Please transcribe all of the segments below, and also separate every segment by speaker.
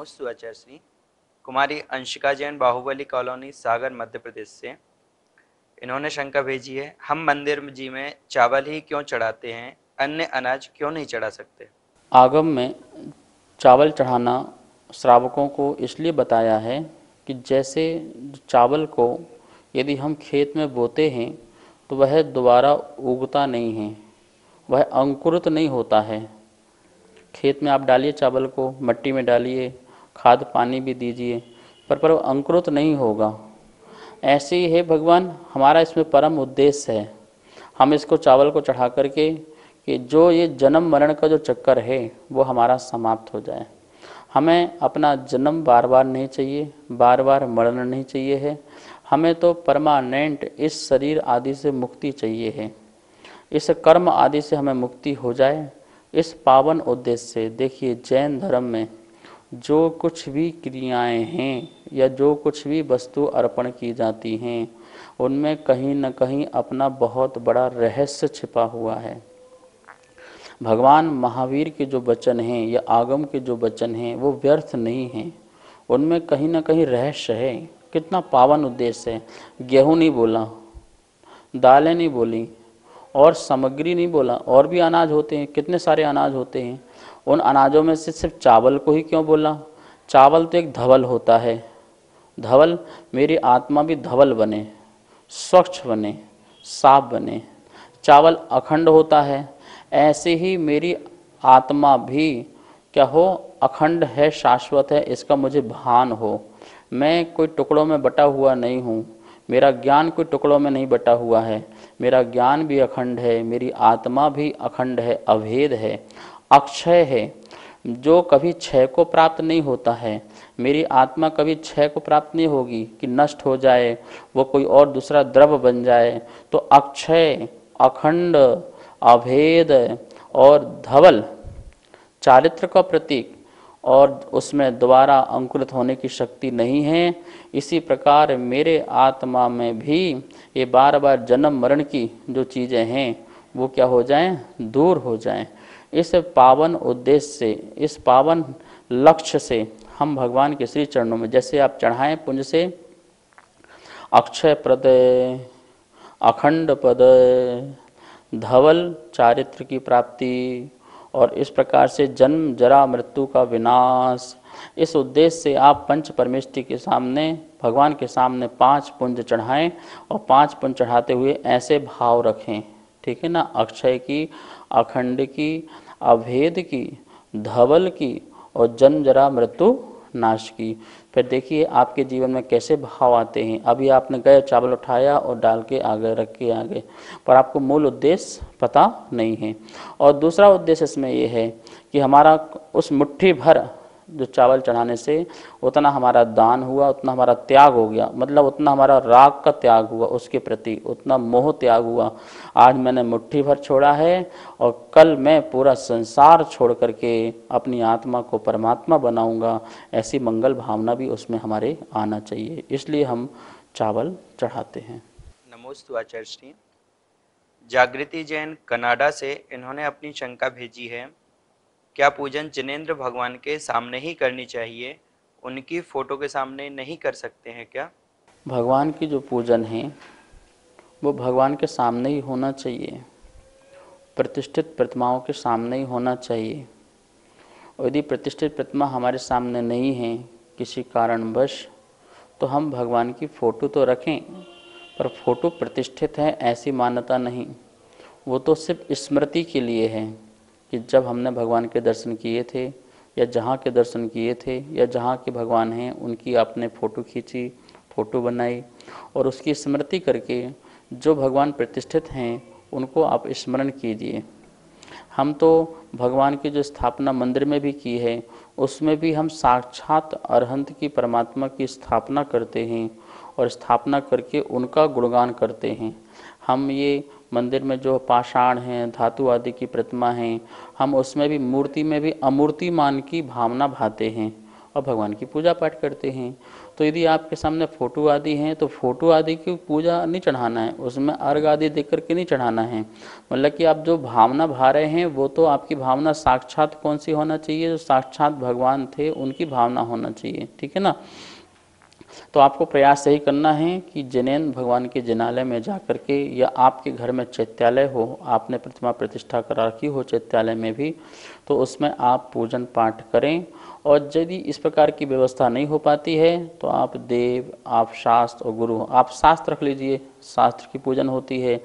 Speaker 1: नमोस्तु आचार्य श्री। कुमारी अंशिका जैन, बाहुबली कॉलोनी, सागर, मध्य प्रदेश से। इन्होंने शंका भेजी है, हम मंदिर जी में चावल ही क्यों चढ़ाते हैं, अन्य अनाज क्यों नहीं चढ़ा सकते?
Speaker 2: आगम में चावल चढ़ाना श्रावकों को इसलिए बताया है कि जैसे चावल को यदि हम खेत में बोते हैं तो वह दोबारा उगता नहीं है, वह अंकुरित नहीं होता है। खेत में आप डालिए चावल को, मिट्टी में डालिए, खाद पानी भी दीजिए, पर वो अंकुरित नहीं होगा। ऐसे ही है भगवान, हमारा इसमें परम उद्देश्य है हम इसको चावल को चढ़ा करके कि जो ये जन्म मरण का जो चक्कर है वो हमारा समाप्त हो जाए। हमें अपना जन्म बार बार नहीं चाहिए, बार बार मरण नहीं चाहिए है, हमें तो परमानेंट इस शरीर आदि से मुक्ति चाहिए है, इस कर्म आदि से हमें मुक्ति हो जाए। इस पावन उद्देश्य से देखिए, जैन धर्म में जो कुछ भी क्रियाएं हैं या जो कुछ भी वस्तु अर्पण की जाती हैं उनमें कहीं न कहीं अपना बहुत बड़ा रहस्य छिपा हुआ है। भगवान महावीर के जो वचन हैं या आगम के जो वचन हैं वो व्यर्थ नहीं हैं, उनमें कहीं न कहीं रहस्य है। कितना पावन उद्देश्य है। गेहूँ नहीं बोला, दालें नहीं बोली और सामग्री नहीं बोला, और भी अनाज होते हैं, कितने सारे अनाज होते हैं। उन अनाजों में से सिर्फ चावल को ही क्यों बोला? चावल तो एक धवल होता है। धवल, मेरी आत्मा भी धवल बने, स्वच्छ बने, साफ बने। चावल अखंड होता है, ऐसे ही मेरी आत्मा भी क्या हो, अखंड है, शाश्वत है, इसका मुझे भान हो। मैं कोई टुकड़ों में बटा हुआ नहीं हूँ, मेरा ज्ञान कोई टुकड़ों में नहीं बटा हुआ है, मेरा ज्ञान भी अखंड है, मेरी आत्मा भी अखंड है, अभेद है, अक्षय है, जो कभी क्षय को प्राप्त नहीं होता है। मेरी आत्मा कभी क्षय को प्राप्त नहीं होगी कि नष्ट हो जाए, वो कोई और दूसरा द्रव्य बन जाए। तो अक्षय, अखंड, अभेद और धवल चारित्र का प्रतीक, और उसमें दोबारा अंकुरित होने की शक्ति नहीं है। इसी प्रकार मेरे आत्मा में भी ये बार बार जन्म मरण की जो चीज़ें हैं वो क्या हो जाएं, दूर हो जाएं। इस पावन उद्देश्य से, इस पावन लक्ष्य से हम भगवान के श्री चरणों में जैसे आप चढ़ाएं पुंज से, अक्षय प्रद, अखंड पद, धवल चारित्र की प्राप्ति, और इस प्रकार से जन्म जरा मृत्यु का विनाश, इस उद्देश्य से आप पंच परमेष्टि के सामने, भगवान के सामने 5 पुंज चढ़ाएं और 5 पुंज चढ़ाते हुए ऐसे भाव रखें, ठीक है ना, अक्षय की, अखंड की, अभेद की, धवल की और जन्म जरा मृत्यु नाश की। फिर देखिए आपके जीवन में कैसे भाव आते हैं। अभी आपने गए चावल उठाया और डाल के आगे रख के आगे, पर आपको मूल उद्देश्य पता नहीं है। और दूसरा उद्देश्य इसमें ये है कि हमारा उस मुट्ठी भर जो चावल चढ़ाने से उतना हमारा दान हुआ, उतना हमारा त्याग हो गया, मतलब उतना हमारा राग का त्याग हुआ उसके प्रति, उतना मोह त्याग हुआ। आज मैंने मुट्ठी भर छोड़ा है और कल मैं पूरा संसार छोड़ करके अपनी आत्मा को परमात्मा बनाऊंगा, ऐसी मंगल भावना भी उसमें हमारे आना चाहिए, इसलिए हम चावल चढ़ाते हैं।
Speaker 1: नमोस्तु आचार्य श्री। जागृति जैन, कनाडा से। इन्होंने अपनी शंका भेजी है, क्या पूजन जिनेंद्र भगवान के सामने ही करनी चाहिए, उनकी फोटो के सामने नहीं कर सकते हैं क्या?
Speaker 2: भगवान की जो पूजन है वो भगवान के सामने ही होना चाहिए, प्रतिष्ठित प्रतिमाओं के सामने ही होना चाहिए। और यदि प्रतिष्ठित प्रतिमा हमारे सामने नहीं है किसी कारणवश, तो हम भगवान की फ़ोटो तो रखें, पर फोटो प्रतिष्ठित है ऐसी मान्यता नहीं। वो तो सिर्फ स्मृति के लिए है कि जब हमने भगवान के दर्शन किए थे या जहाँ के दर्शन किए थे या जहाँ के भगवान हैं उनकी आपने फ़ोटो खींची, फ़ोटो बनाई, और उसकी स्मृति करके जो भगवान प्रतिष्ठित हैं उनको आप स्मरण कीजिए। हम तो भगवान की जो स्थापना मंदिर में भी की है उसमें भी हम साक्षात अरहंत की परमात्मा की स्थापना करते हैं और स्थापना करके उनका गुणगान करते हैं। हम ये मंदिर में जो पाषाण हैं, धातु आदि की प्रतिमा हैं, हम उसमें भी, मूर्ति में भी अमूर्तिमान की भावना भाते हैं और भगवान की पूजा पाठ करते हैं। तो यदि आपके सामने फोटो आदि हैं तो फोटो आदि की पूजा नहीं चढ़ाना है, उसमें अर्घ आदि देख करके नहीं चढ़ाना है। मतलब कि आप जो भावना भा रहे हैं वो तो आपकी भावना साक्षात कौन सी होना चाहिए, जो साक्षात भगवान थे उनकी भावना होना चाहिए, ठीक है ना। तो आपको प्रयास यही करना है कि जिनेंद्र भगवान के जिनालय में जाकर के, या आपके घर में चैत्यालय हो, आपने प्रतिमा प्रतिष्ठा करा रखी हो चैत्यालय में भी, तो उसमें आप पूजन पाठ करें। और यदि इस प्रकार की व्यवस्था नहीं हो पाती है तो आप देव, आप शास्त्र और गुरु, आप शास्त्र रख लीजिए, शास्त्र की पूजन होती है।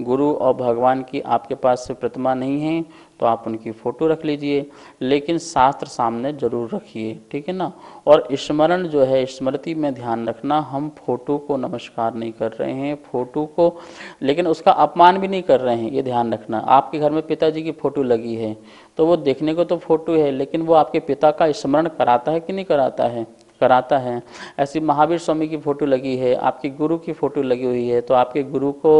Speaker 2: गुरु और भगवान की आपके पास से प्रतिमा नहीं है तो आप उनकी फ़ोटो रख लीजिए, लेकिन शास्त्र सामने जरूर रखिए, ठीक है ना। और स्मरण जो है, स्मृति में ध्यान रखना, हम फोटो को नमस्कार नहीं कर रहे हैं, फोटो को, लेकिन उसका अपमान भी नहीं कर रहे हैं, ये ध्यान रखना। आपके घर में पिताजी की फ़ोटो लगी है तो वो देखने को तो फोटो है, लेकिन वो आपके पिता का स्मरण कराता है कि नहीं कराता है, कराता है। ऐसी महावीर स्वामी की फ़ोटो लगी है, आपकी गुरु की फ़ोटो लगी हुई है, तो आपके गुरु को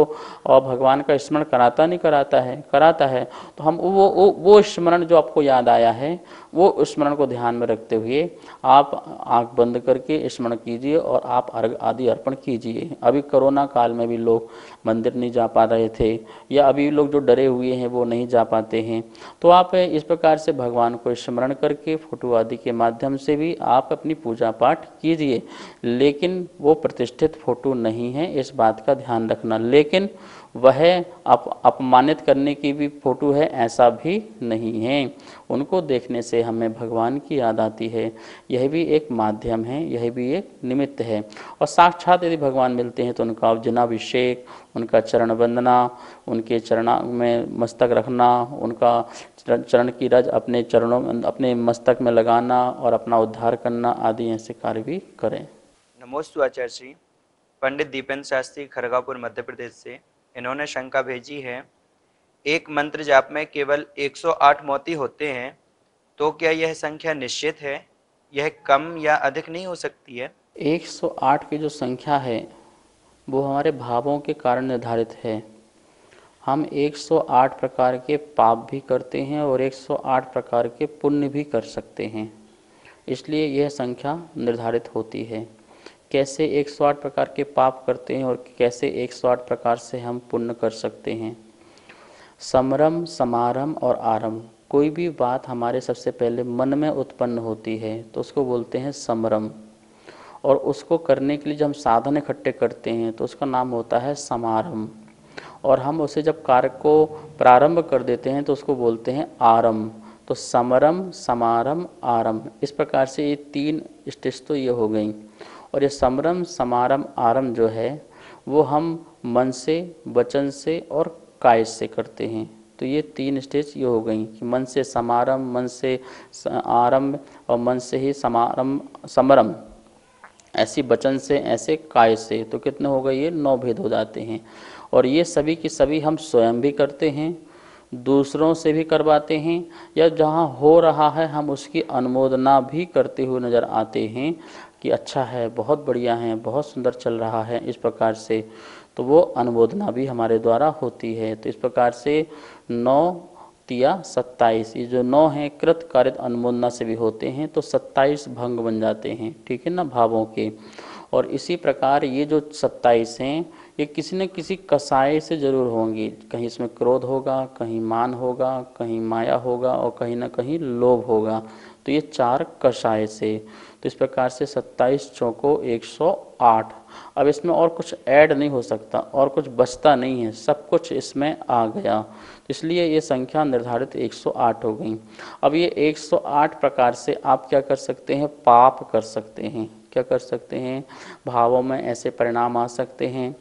Speaker 2: और भगवान का स्मरण कराता नहीं कराता है, कराता है। तो हम वो स्मरण जो आपको याद आया है, वो स्मरण को ध्यान में रखते हुए आप आंख बंद करके स्मरण कीजिए और आप अर्घ आदि अर्पण कीजिए। अभी कोरोना काल में भी लोग मंदिर नहीं जा पा रहे थे, या अभी लोग जो डरे हुए हैं वो नहीं जा पाते हैं, तो आप इस प्रकार से भगवान को स्मरण करके फोटो आदि के माध्यम से भी आप अपनी पूजा पाठ कीजिए। लेकिन वो प्रतिष्ठित फोटो नहीं है, इस बात का ध्यान रखना। लेकिन वह अपमानित करने की भी फोटो है, ऐसा भी नहीं है। उनको देखने से हमें भगवान की याद आती है, यह भी एक माध्यम है, यह भी एक निमित्त है। और साक्षात यदि भगवान मिलते हैं तो उनका जनाभिषेक, उनका चरण वंदना, उनके चरण में मस्तक रखना, उनका चरण की रज अपने चरणों में, अपने मस्तक में लगाना और अपना उद्धार करना आदि ऐसे कार्य भी करें।
Speaker 1: नमोस्तु आचार्य श्री। पंडित दीपेंद्र शास्त्री, खरगापुर, मध्य प्रदेश से, इन्होंने शंका भेजी है, एक मंत्र जाप में केवल 108 मोती होते हैं, तो क्या यह संख्या निश्चित है? यह कम या अधिक नहीं हो सकती है?
Speaker 2: 108 की जो संख्या है वो हमारे भावों के कारण निर्धारित है। हम 108 प्रकार के पाप भी करते हैं और 108 प्रकार के पुण्य भी कर सकते हैं, इसलिए यह संख्या निर्धारित होती है। कैसे 108 प्रकार के पाप करते हैं और कैसे 108 प्रकार से हम पुण्य कर सकते हैं। समरम, समारंभ और आरंभ, कोई भी बात हमारे सबसे पहले मन में उत्पन्न होती है तो उसको बोलते हैं समरम, और उसको करने के लिए जब हम साधन इकट्ठे करते हैं तो उसका नाम होता है समारंभ, और हम उसे जब कार्य को प्रारंभ कर देते हैं तो उसको बोलते हैं आरंभ। तो समरम, समारंभ, आरंभ, इस प्रकार से ये 3 स्टेज तो ये हो गई। और ये समरम, समारंभ, आरंभ जो है वो हम मन से, वचन से और काय से करते हैं। तो ये 3 स्टेज ये हो गई कि मन से समारंभ, मन से आरंभ और मन से ही समारंभ, समरंभ, ऐसी वचन से, ऐसे काय से, तो कितने हो गए, ये 9 भेद हो जाते हैं। और ये सभी की सभी हम स्वयं भी करते हैं, दूसरों से भी करवाते हैं, या जहाँ हो रहा है हम उसकी अनुमोदना भी करते हुए नज़र आते हैं कि अच्छा है, बहुत बढ़िया है, बहुत सुंदर चल रहा है, इस प्रकार से। तो वो अनुमोदना भी हमारे द्वारा होती है। तो इस प्रकार से 9 तिया 27, ये जो 9 हैं कृत कारित अनुमोदना से भी होते हैं, तो 27 भंग बन जाते हैं, ठीक है ना, भावों के। और इसी प्रकार ये जो 27 हैं ये किसी न किसी कसाय से जरूर होंगी, कहीं इसमें क्रोध होगा, कहीं मान होगा, कहीं माया होगा और कहीं ना कहीं लोभ होगा। तो ये 4 कषाय से, तो इस प्रकार से 27 चौको 108। अब इसमें और कुछ ऐड नहीं हो सकता और कुछ बचता नहीं है, सब कुछ इसमें आ गया, तो इसलिए ये संख्या निर्धारित 108 हो गई। अब ये 108 प्रकार से आप क्या कर सकते हैं, पाप कर सकते हैं। क्या कर सकते हैं, भावों में ऐसे परिणाम आ सकते हैं,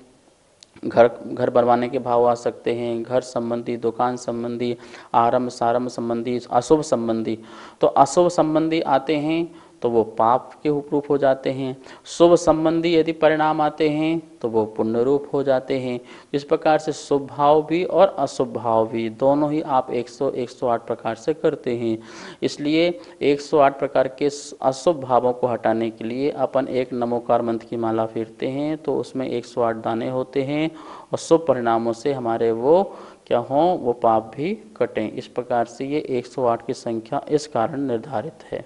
Speaker 2: घर बनवाने के भाव आ सकते हैं, घर संबंधी, दुकान संबंधी, आरंभ सारंभ संबंधी, अशुभ संबंधी। तो अशुभ संबंधी आते हैं तो वो पाप के रूप हो जाते हैं, शुभ संबंधी यदि परिणाम आते हैं तो वो पुण्य रूप हो जाते हैं। इस प्रकार से शुभ भाव भी और अशुभ भाव भी दोनों ही आप 108 प्रकार से करते हैं। इसलिए 108 प्रकार के अशुभ भावों को हटाने के लिए अपन एक नमोकार मंत्र की माला फेरते हैं, तो उसमें 108 दाने होते हैं और शुभ परिणामों से हमारे वो क्या हों, वो पाप भी कटें। इस प्रकार से ये 108 की संख्या इस कारण निर्धारित है।